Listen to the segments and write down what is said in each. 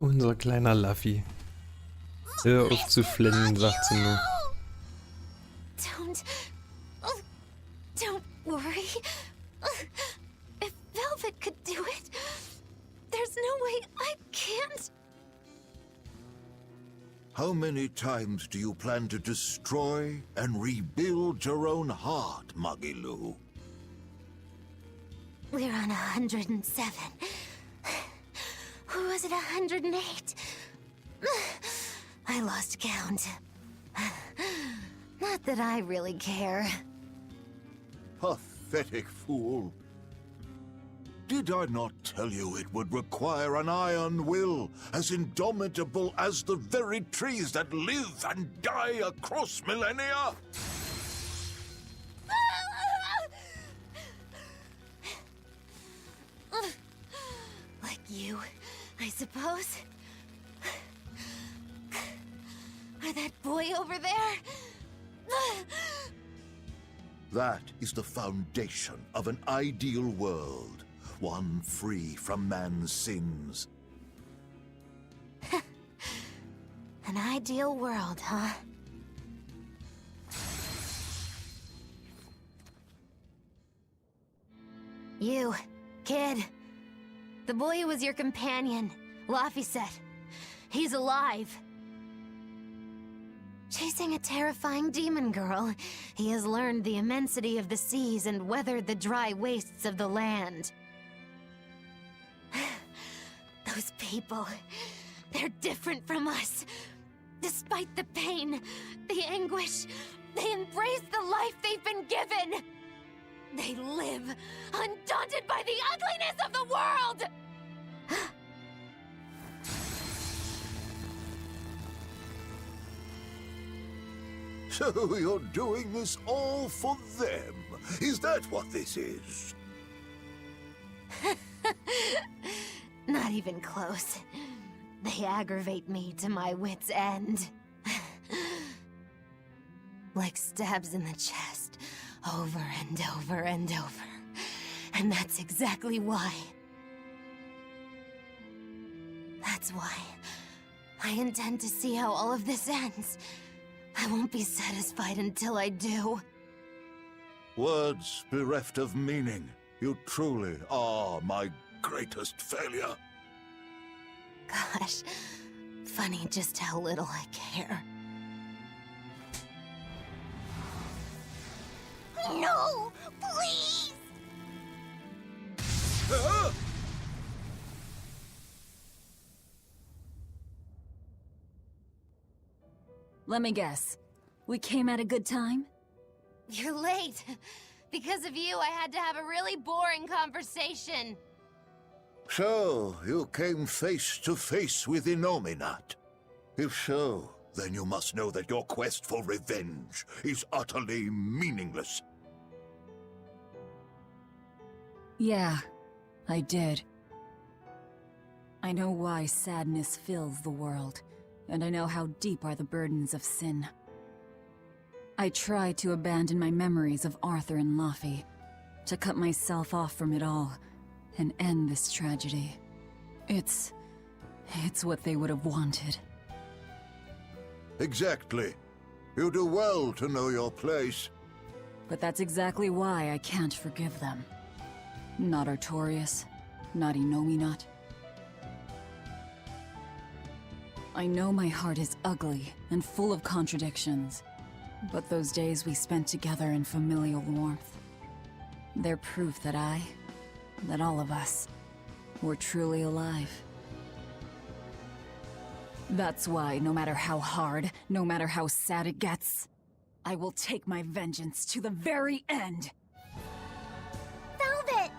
Unser kleiner Luffy. Hör auf zu flennen, sagt sie nur. Don't worry. If Velvet could do it, there's no way I can't. How many times do you plan to destroy and rebuild your own heart, Magilu? We're on 107. Or was it 108? I lost count. Not that I really care. Pathetic fool. Did I not tell you it would require an iron will as indomitable as the very trees that live and die across millennia? Like you, I suppose. Or that boy over there. That is the foundation of an ideal world, one free from man's sins. An ideal world, huh? You, kid. The boy who was your companion, Luffy said. He's alive. Chasing a terrifying demon girl, he has learned the immensity of the seas and weathered the dry wastes of the land. Those people, they're different from us. Despite the pain, the anguish, they embrace the life they've been given. They live, undaunted by the ugliness of the world! So you're doing this all for them? Is that what this is? Not even close. They aggravate me to my wit's end. Like stabs in the chest, over and over and over. And that's exactly why. That's why I intend to see how all of this ends. I won't be satisfied until I do. Words bereft of meaning. You truly are my greatest failure. Gosh, funny just how little I care. No! Please! Let me guess. We came at a good time? You're late. Because of you, I had to have a really boring conversation. So, you came face to face with Inominat. If so, then you must know that your quest for revenge is utterly meaningless. Yeah, I did. I know why sadness fills the world, and I know how deep are the burdens of sin. I tried to abandon my memories of Arthur and Luffy, to cut myself off from it all, and end this tragedy. It's what they would have wanted. Exactly. You do well to know your place. But that's exactly why I can't forgive them. Not Artorias, not Inominat. I know my heart is ugly and full of contradictions, but those days we spent together in familial warmth, they're proof that that all of us, were truly alive. That's why, no matter how hard, no matter how sad it gets, I will take my vengeance to the very end! Velvet!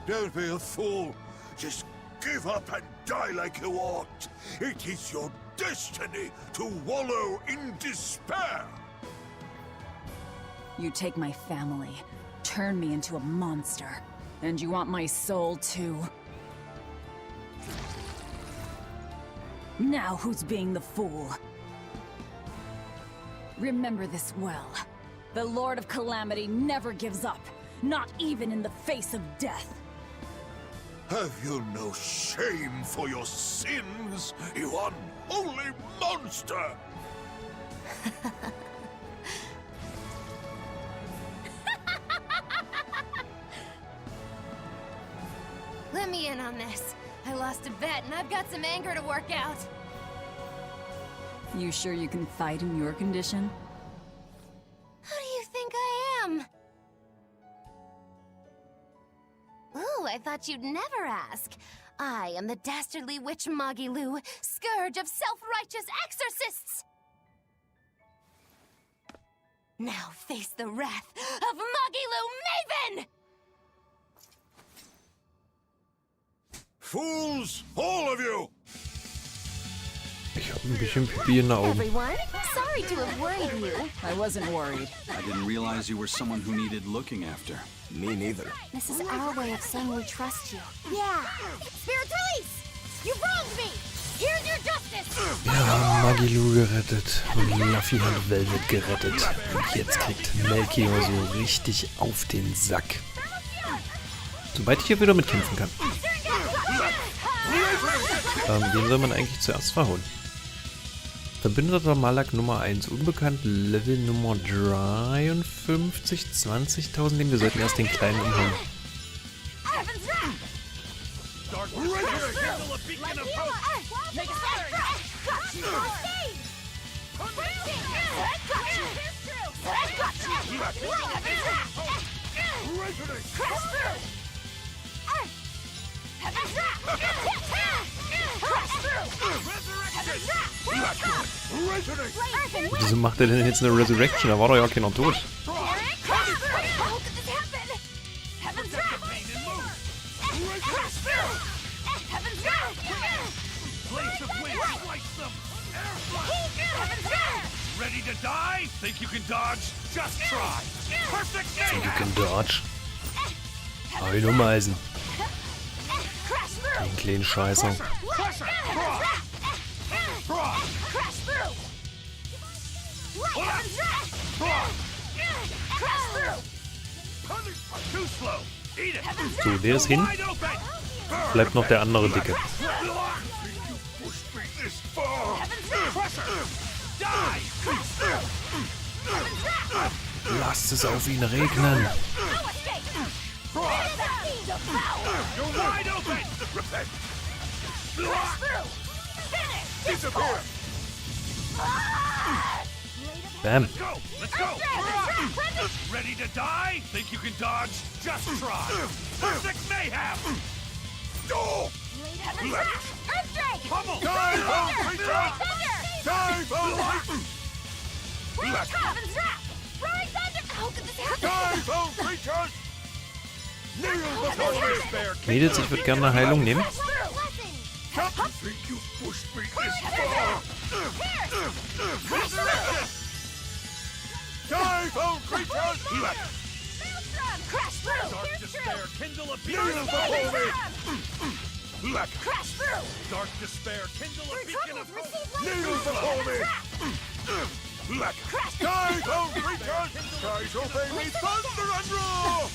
Don't be a fool. Just give up and die like you ought. It is your destiny to wallow in despair. You take my family, turn me into a monster, and you want my soul too. Now who's being the fool? Remember this well. The Lord of Calamity never gives up, not even in the face of death. Have you no shame for your sins, you unholy monster? Let me in on this. I lost a bet and I've got some anger to work out. You sure you can fight in your condition? Who do you think I am? Ooh, I thought you'd never ask. I am the dastardly witch Magilu, scourge of self-righteous exorcists! Now face the wrath of Magilu Maven! Fools, all of you! Ich hab ein bisschen Pipi in den Augen. Everyone, sorry to have worried you. I wasn't worried. I didn't realize you were someone who needed looking after. Me neither. This is our way of saying we trust you. Yeah. Spirit release! You wronged me! Here's your justice! Wir haben Magilu gerettet und Luffy hat Velvet gerettet. Und jetzt kriegt Melchior so richtig auf den Sack. Sobald ich hier wieder mitkämpfen kann. Wen soll man eigentlich zuerst verhauen? Verbündeter Malak Nummer 1, unbekannt, Level Nummer 53, 20.000, wir sollten erst den kleinen umhauen. Wieso macht er denn jetzt eine Resurrection? Da war doch ja keiner tot. Ready to die? Think you can dodge? Just try. Perfect You can dodge. Ein Umeisen. Den kleinen Scheißer. So, der ist hin. Bleibt noch der andere Dicke. Lasst es auf ihn regnen. Bam. Let's go! Ready to die? Think you can dodge? Just try. Perfect mayhem! Pummel! Dive on creature! Dive on Dive on creatures! Kneel before me! Mädels, ich würde gerne eine Heilung nehmen. Think you pushed me this far? Dive on creatures! Dark despair, kindle a beacon before me! Crash through! Dark despair, kindle a beacon of hope! Kneel before me! Dive on creatures! Guys, obey me! Thunder and roar!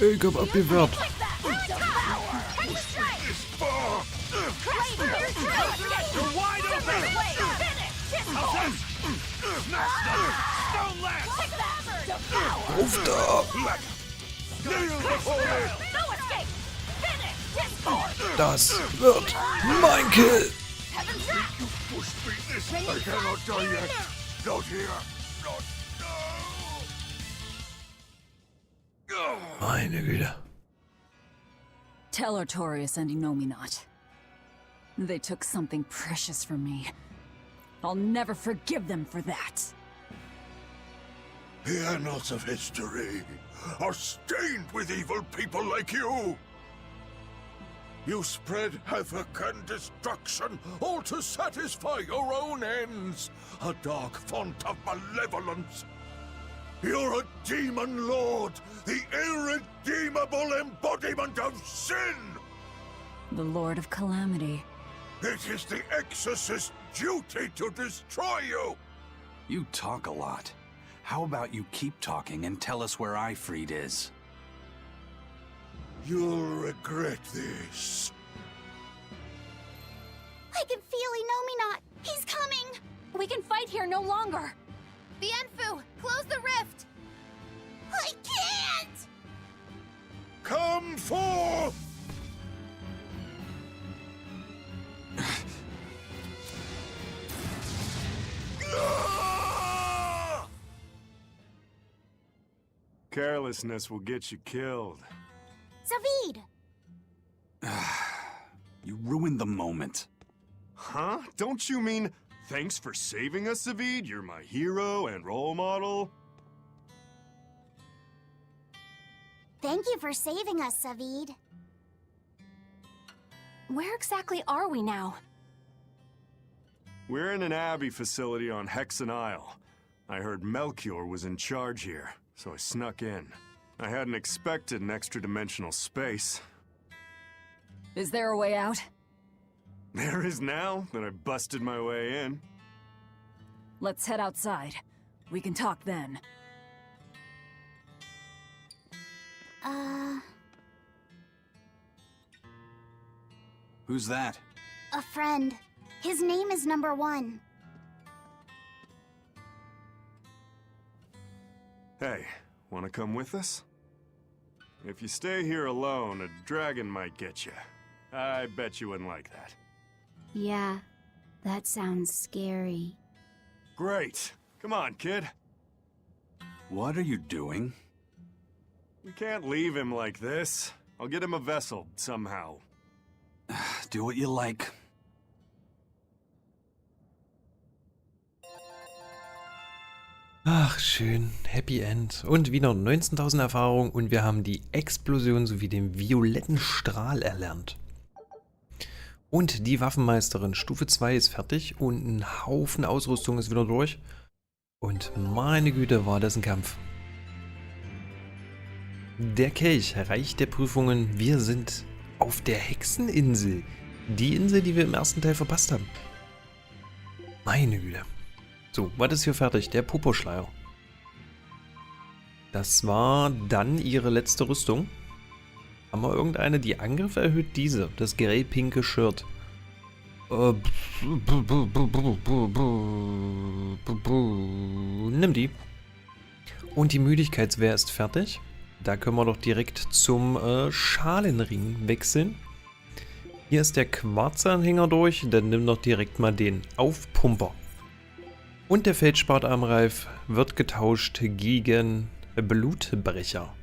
Ich hab abgewehrt. This far! You're wide open! How's that? Smash them! Stone lance! Ruf da! Kneel before me! Das wird mein Kill! You pushed me this. I cannot die yet. Not here. Not now. Meine Güte. Tell Artorias and Innominat. They took something precious from me. I'll never forgive them for that. The annals of history are stained with evil people like you. You spread havoc and destruction, all to satisfy your own ends. A dark font of malevolence. You're a demon lord, the irredeemable embodiment of sin! The Lord of Calamity. It is the Exorcist's duty to destroy you! You talk a lot. How about you keep talking and tell us where Ifrit is? You'll regret this. I can feel Inomina. He's coming. We can fight here no longer. Bienfu, close the rift. I can't. Come forth! Carelessness will get you killed. Zavid. You ruined the moment. Huh? Don't you mean, thanks for saving us, Zavid? You're my hero and role model? Thank you for saving us, Zavid. Where exactly are we now? We're in an Abbey facility on Hexen Isle. I heard Melchior was in charge here, so I snuck in. I hadn't expected an extra-dimensional space. Is there a way out? There is now that I busted my way in. Let's head outside. We can talk then. Who's that? A friend. His name is Number 1. Hey, wanna come with us? If you stay here alone, a dragon might get you. I bet you wouldn't like that. Yeah, that sounds scary. Great. Come on, kid. What are you doing? We can't leave him like this. I'll get him a vessel, somehow. Do what you like. Ach, schön. Happy End. Und wieder 19.000 Erfahrungen und wir haben die Explosion sowie den violetten Strahl erlernt. Und die Waffenmeisterin Stufe 2 ist fertig und ein Haufen Ausrüstung ist wieder durch. Und meine Güte, war das ein Kampf. Der Kelch, Reich der Prüfungen. Wir sind auf der Hexeninsel. Die Insel, die wir im ersten Teil verpasst haben. Meine Güte. So, was ist hier fertig? Der Poposchleier. Das war dann ihre letzte Rüstung. Haben wir irgendeine, die Angriff erhöht? Diese, das grell-pinke Shirt. Nimm die. Und die Müdigkeitswehr ist fertig. Da können wir doch direkt zum Schalenring wechseln. Hier ist der Quarzanhänger durch. Dann nimm doch direkt mal den Aufpumper. Und der Feldspatarmreif wird getauscht gegen Blutbrecher.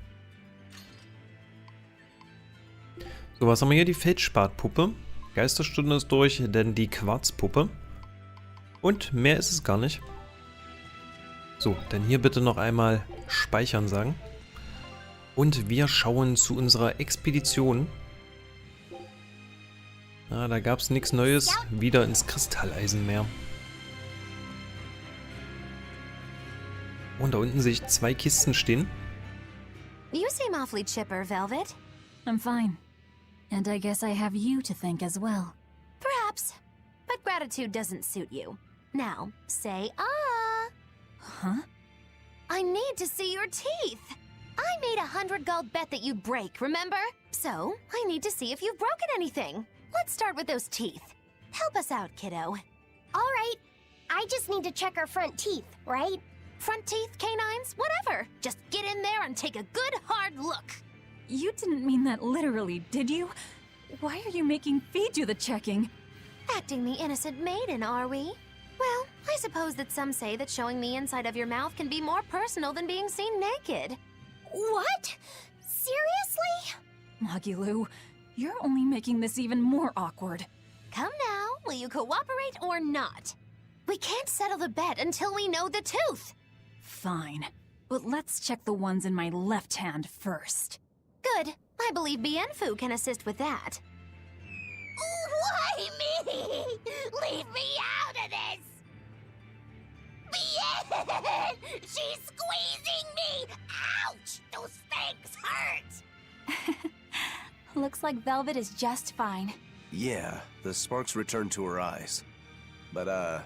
So, was haben wir hier? Die Feldspat-Puppe. Geisterstunde ist durch, dann die Quarzpuppe. Und mehr ist es gar nicht. So, dann hier bitte noch einmal speichern sagen. Und wir schauen zu unserer Expedition. Na, da gab es nichts Neues. Wieder ins Kristalleisenmeer. Und da unten sehe ich 2 Kisten stehen. You seem awfully chipper, Velvet. I'm fine. And I guess I have you to thank as well. Perhaps. But gratitude doesn't suit you. Now, say ah. Huh? I need to see your teeth. I made a 100 gold bet that you'd break, remember? So, I need to see if you've broken anything. Let's start with those teeth. Help us out, kiddo. All right. I just need to check our front teeth, right? Front teeth, canines, whatever. Just get in there and take a good hard look. You didn't mean that literally, did you? Why are you making Fee do the checking? Acting the innocent maiden, are we? Well, I suppose that some say that showing the inside of your mouth can be more personal than being seen naked. What? Seriously? Magilu, you're only making this even more awkward. Come now, will you cooperate or not? We can't settle the bet until we know the tooth. Fine, but let's check the ones in my left hand first. Good. I believe Bienfu can assist with that. Why me? Leave me out of this! Bien! She's squeezing me! Ouch! Those fangs hurt! Looks like Velvet is just fine. Yeah, the sparks returned to her eyes. But,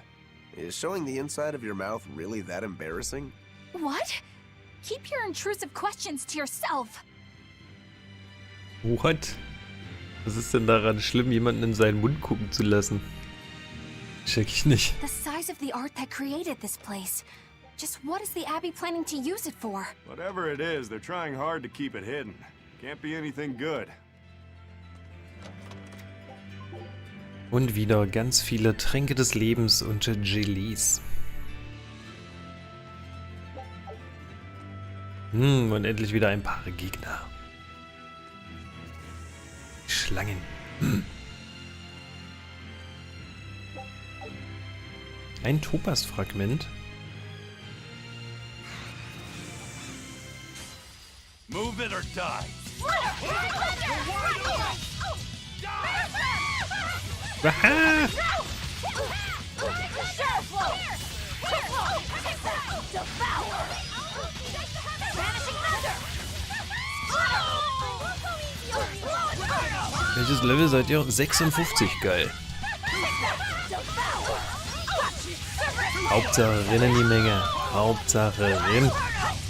is showing the inside of your mouth really that embarrassing? What? Keep your intrusive questions to yourself. What? Was ist denn daran schlimm, jemanden in seinen Mund gucken zu lassen? Check ich nicht. The size of the art that created this place. Just what is the Abbey planning to use it for? Whatever it is, they're trying hard to keep it hidden. Can't be anything good. Und wieder ganz viele Tränke des Lebens und Gelees. Und endlich wieder ein paar Gegner. Schlangen. Ein Topaz-Fragment. Move it or die. Aha! Welches Level seid ihr? 56, geil. Hauptsache Rinn in die Menge. Hauptsache Rinn.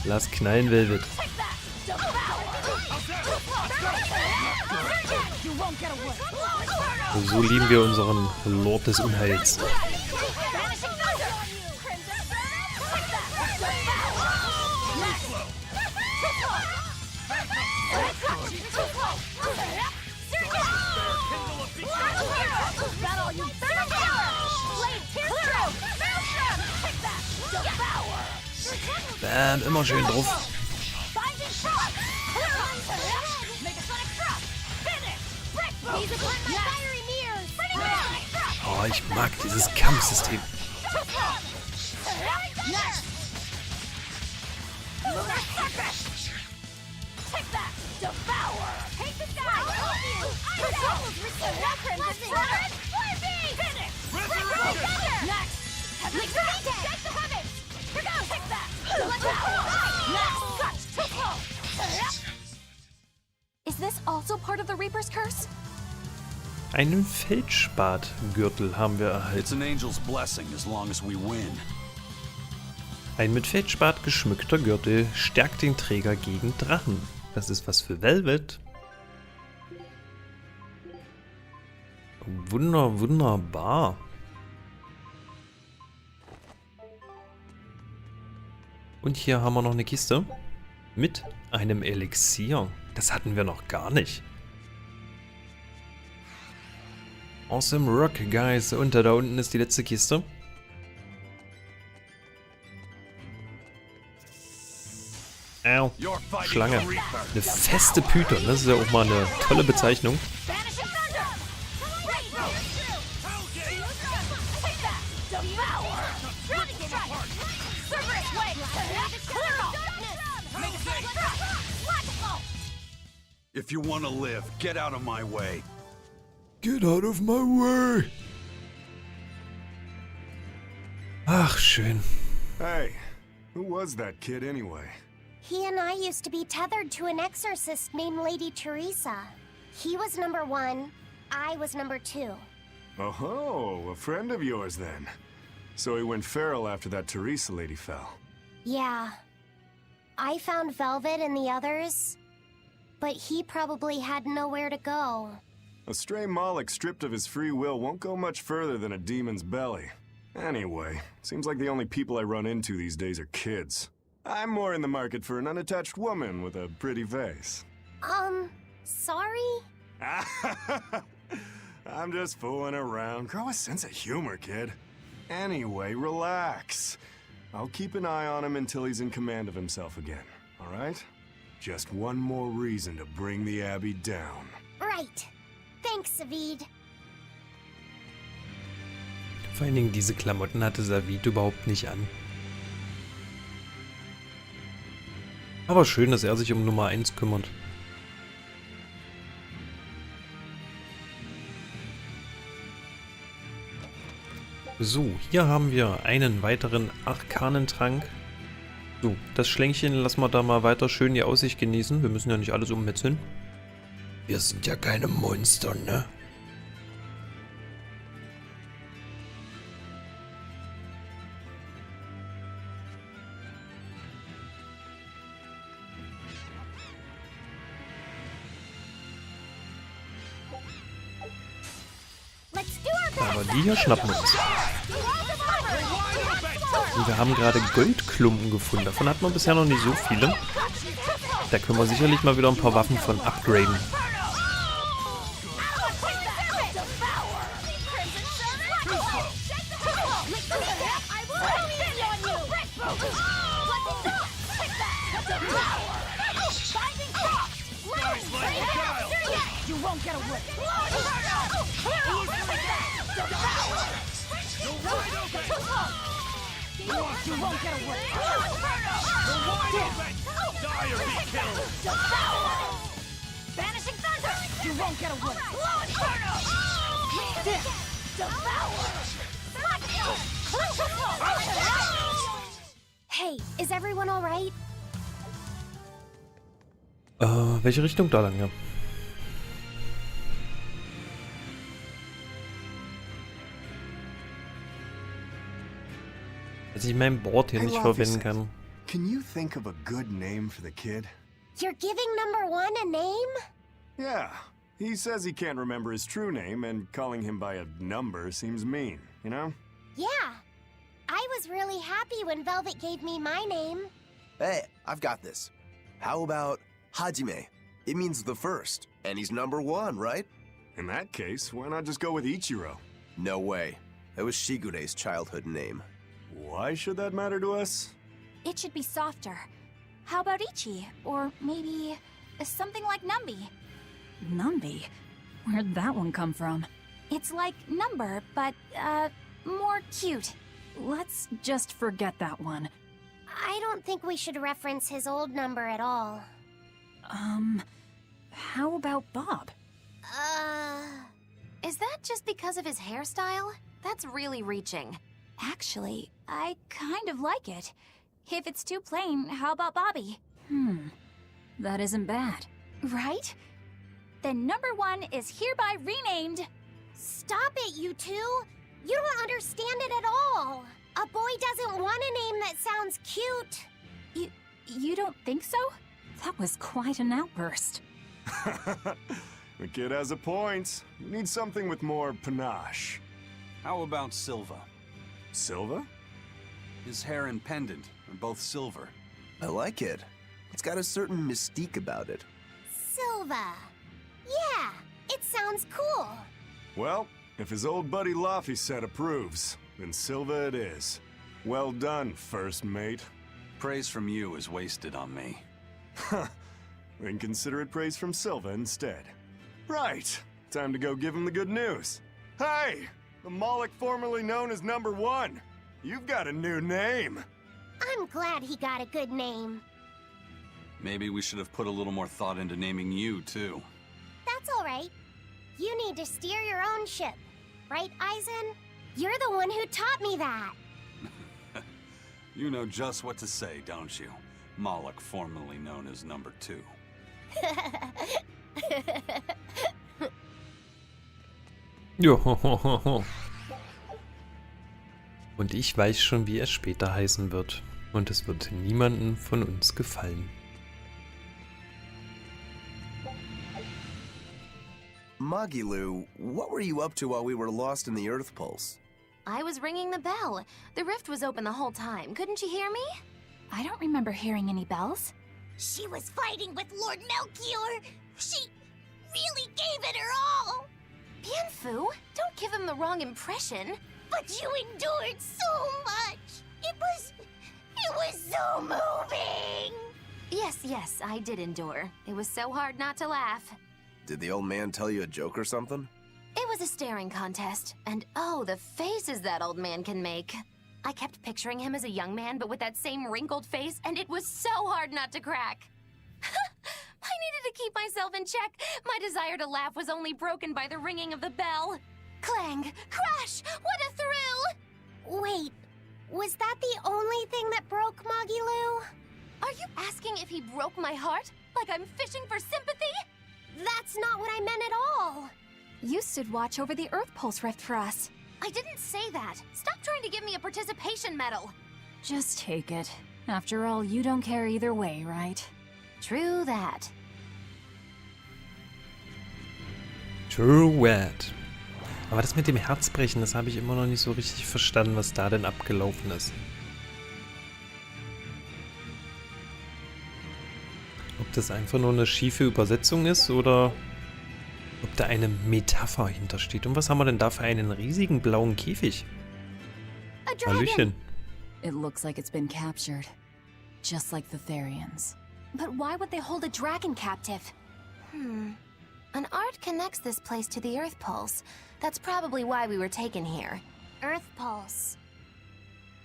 Lass knallen, Velvet. So lieben wir unseren Lord des Unheils. Bam, immer schön drauf. Oh, ich mag dieses Kampfsystem. Is this also part of the Reaper's curse? Einen Feldspat-Gürtel haben wir It's erhalten. an angel's blessing as long as we win. Ein mit Feldspat geschmückter Gürtel stärkt den Träger gegen Drachen. Das ist was für Velvet. Wunderbar. Und hier haben wir noch eine Kiste mit einem Elixier. Das hatten wir noch gar nicht. Awesome Rock, guys. Und da unten ist die letzte Kiste. Au. Schlange. Eine feste Python. Das ist ja auch mal eine tolle Bezeichnung. If you want to live, get out of my way. Get out of my way. Ach, schön. Hey, who was that kid anyway? He and I used to be tethered to an exorcist named Lady Teresa. He was number 1, I was number 2. Oh, a friend of yours then. So he went feral after that Teresa lady fell. Yeah. I found Velvet and the others, but he probably had nowhere to go. A stray Moloch stripped of his free will won't go much further than a demon's belly. Anyway, seems like the only people I run into these days are kids. I'm more in the market for an unattached woman with a pretty face. Sorry? I'm just fooling around. Grow a sense of humor, kid. Anyway, relax. I'll keep an eye on him until he's in command of himself again, all right? Just one more reason to bring the Abbey down. Right. Thanks, Savid. Vor allen Dingen diese Klamotten hatte Savid überhaupt nicht an. Aber schön, dass er sich um Nummer 1 kümmert. So, hier haben wir einen weiteren Arkanentrank. So, das Schlänkchen lassen wir da mal weiter schön die Aussicht genießen. Wir müssen ja nicht alles ummetzeln. Wir sind ja keine Monster, ne? Aber die hier schnappen wir uns. Und wir haben gerade Goldklumpen gefunden. Davon hat man bisher noch nicht so viele. Da können wir sicherlich mal wieder ein paar Waffen von upgraden. Hey, is everyone all right? Welche Richtung da lang, ja? Dass ich mein Board hier nicht verwenden kann. Can you think of a good name for the kid? You're giving number 1 a name? Yeah. He says he can't remember his true name, and calling him by a number seems mean, you know? Yeah. I was really happy when Velvet gave me my name. Hey, I've got this. How about Hajime? It means the first, and he's number 1, right? In that case, why not just go with Ichiro? No way. That was Shigure's childhood name. Why should that matter to us? It should be softer. How about Ichi? Or maybe something like Numbi? Numbi? Where'd that one come from? It's like number, but, more cute. Let's just forget that one. I don't think we should reference his old number at all. How about Bob? Is that just because of his hairstyle? That's really reaching. Actually, I kind of like it. If it's too plain, how about Bobby? That isn't bad. Right? Then number 1 is hereby renamed... Stop it, you two! You don't understand it at all! A boy doesn't want a name that sounds cute! You don't think so? That was quite an outburst. The kid has a point. You need something with more panache. How about Silva? Silva? His hair and pendant are both silver. I like it. It's got a certain mystique about it. Silva! Yeah, it sounds cool! Well, if his old buddy Laphicet approves, then Silva it is. Well done, first mate. Praise from you is wasted on me. Then consider it praise from Silva instead. Right, time to go give him the good news. Hey, the Moloch formerly known as number 1. You've got a new name. I'm glad he got a good name. Maybe we should have put a little more thought into naming you, too. That's all right. You need to steer your own ship. Right, Aizen? You're the one who taught me that. You know just what to say, don't you? Moloch, formerly known as number 2. Jo. Und ich weiß schon, wie er später heißen wird. Und es wird niemandem von uns gefallen. Magilu, what were you up to while we were lost in the Earth Pulse? I was ringing the bell. The rift was open the whole time. Couldn't you hear me? I don't remember hearing any bells. She was fighting with Lord Melchior. She really gave it her all. Bienfu, don't give him the wrong impression. But you endured so much. It was so moving. Yes, I did endure. It was so hard not to laugh. Did the old man tell you a joke or something? It was a staring contest, and oh, the faces that old man can make. I kept picturing him as a young man, but with that same wrinkled face, and it was so hard not to crack. I needed to keep myself in check. My desire to laugh was only broken by the ringing of the bell. Clang! Crash! What a thrill! Wait, was that the only thing that broke Magilu? Are you asking if he broke my heart? Like I'm fishing for sympathy? That's not what I meant at all. You stood watch over the Earth Pulse rift for us. I didn't say that. Stop trying to give me a participation medal. Just take it. After all, you don't care either way, right? True that. True that. Aber das mit dem Herzbrechen, das habe ich immer noch nicht so richtig verstanden, was da denn abgelaufen ist. Ob das einfach nur eine schiefe Übersetzung ist oder ob da eine Metapher hintersteht. Und was haben wir denn da für einen riesigen blauen Käfig? A dragon! Hallöchen. It looks like it's been captured. Just like the Therians. But why would they hold a dragon captive? An art connects this place to the Earth Pulse. That's probably why we were taken here. Earth Pulse.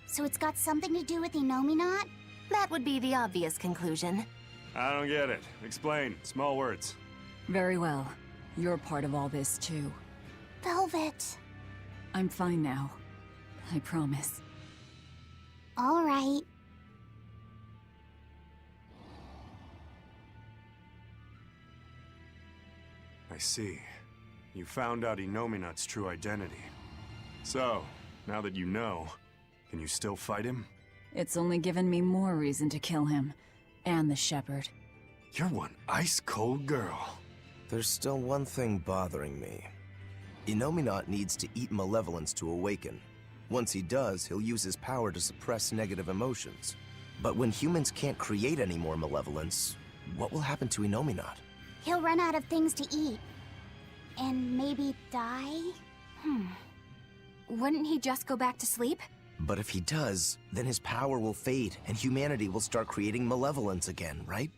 So it's got something to do with Inominat? That would be the obvious conclusion. I don't get it. Explain. Small words. Very well. You're part of all this, too. Velvet. I'm fine now. I promise. All right. I see. You found out Inominat's true identity. So, now that you know, can you still fight him? It's only given me more reason to kill him. And the shepherd. You're one ice-cold girl. There's still one thing bothering me. Inominat needs to eat malevolence to awaken. Once he does, he'll use his power to suppress negative emotions. But when humans can't create any more malevolence, what will happen to Inominat? He'll run out of things to eat. And maybe die? Wouldn't he just go back to sleep? But if he does, then his power will fade, and humanity will start creating malevolence again, right?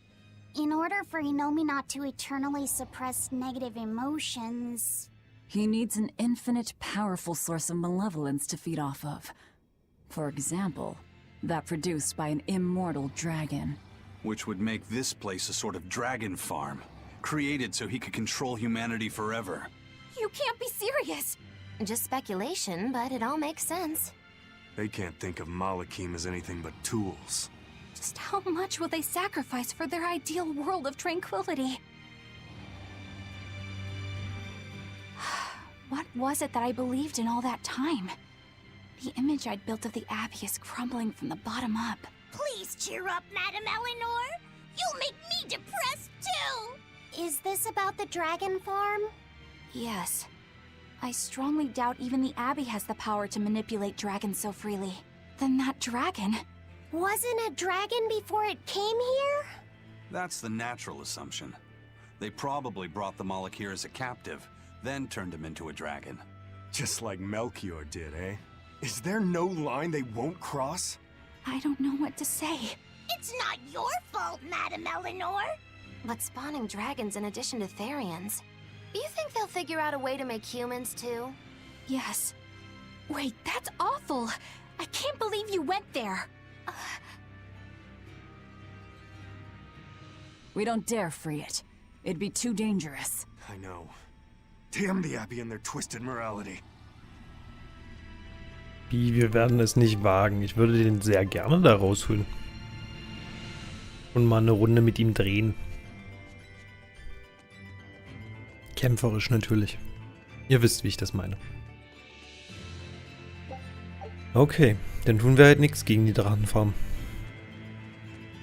In order for Inominat to eternally suppress negative emotions... He needs an infinite, powerful source of malevolence to feed off of. For example, that produced by an immortal dragon. Which would make this place a sort of dragon farm. Created so he could control humanity forever. You can't be serious! Just speculation, but it all makes sense. They can't think of Malakim as anything but tools. Just how much will they sacrifice for their ideal world of tranquility? What was it that I believed in all that time? The image I'd built of the Abbey is crumbling from the bottom up. Please cheer up, Madame Eleanor! You'll make me depressed, too! Is this about the dragon farm? Yes. I strongly doubt even the Abbey has the power to manipulate dragons so freely. Then that dragon... Wasn't a dragon before it came here? That's the natural assumption. They probably brought the Moloch here as a captive, then turned him into a dragon. Just like Melchior did, eh? Is there no line they won't cross? I don't know what to say. It's not your fault, Madame Eleanor! But spawning dragons in addition to Therians. Do you think they'll figure out a way to make humans too? Yes. Wait, that's awful! I can't believe you went there! We don't dare free it. It'd be too dangerous. I know. Damn the Abbey and their twisted morality. Wie, wir werden es nicht wagen. Ich würde den sehr gerne da rausholen. Und mal eine Runde mit ihm drehen. Kämpferisch natürlich. Ihr wisst, wie ich das meine. Okay, dann tun wir halt nichts gegen die Drachenfarm.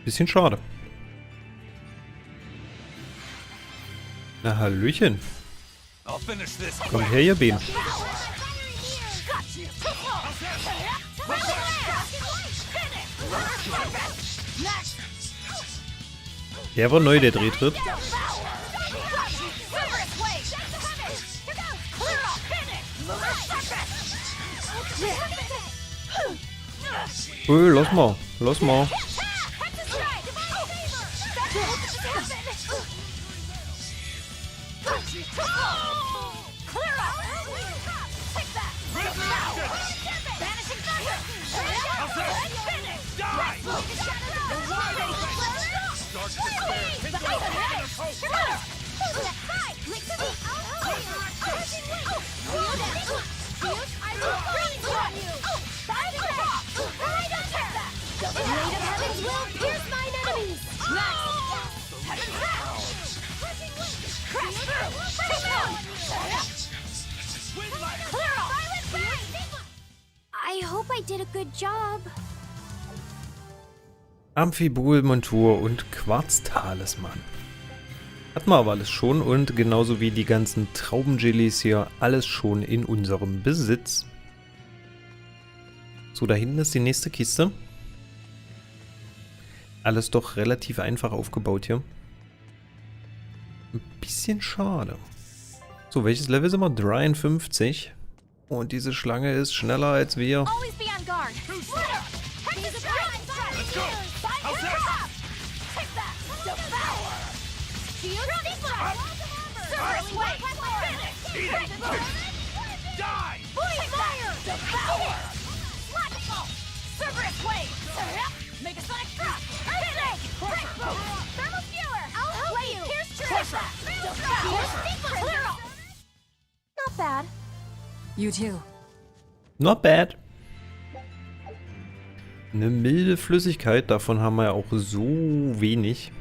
Bisschen schade. Na, Hallöchen. Kommt her, ihr Beben. Der war neu, der Drehtritt. Lass mal, lass mal. I hope I did a good job. Amphibol-Montur und Quarz-Talisman. Hatten wir aber alles schon und genauso wie die ganzen Traubengelis hier, alles schon in unserem Besitz. So, da hinten ist die nächste Kiste. Alles doch relativ einfach aufgebaut hier. Ein bisschen schade. So, welches Level sind wir? 53. Und diese Schlange ist schneller als wir. Always be on guard. Not bad. You too. Not bad. Eine milde Flüssigkeit, davon haben wir ja auch so wenig.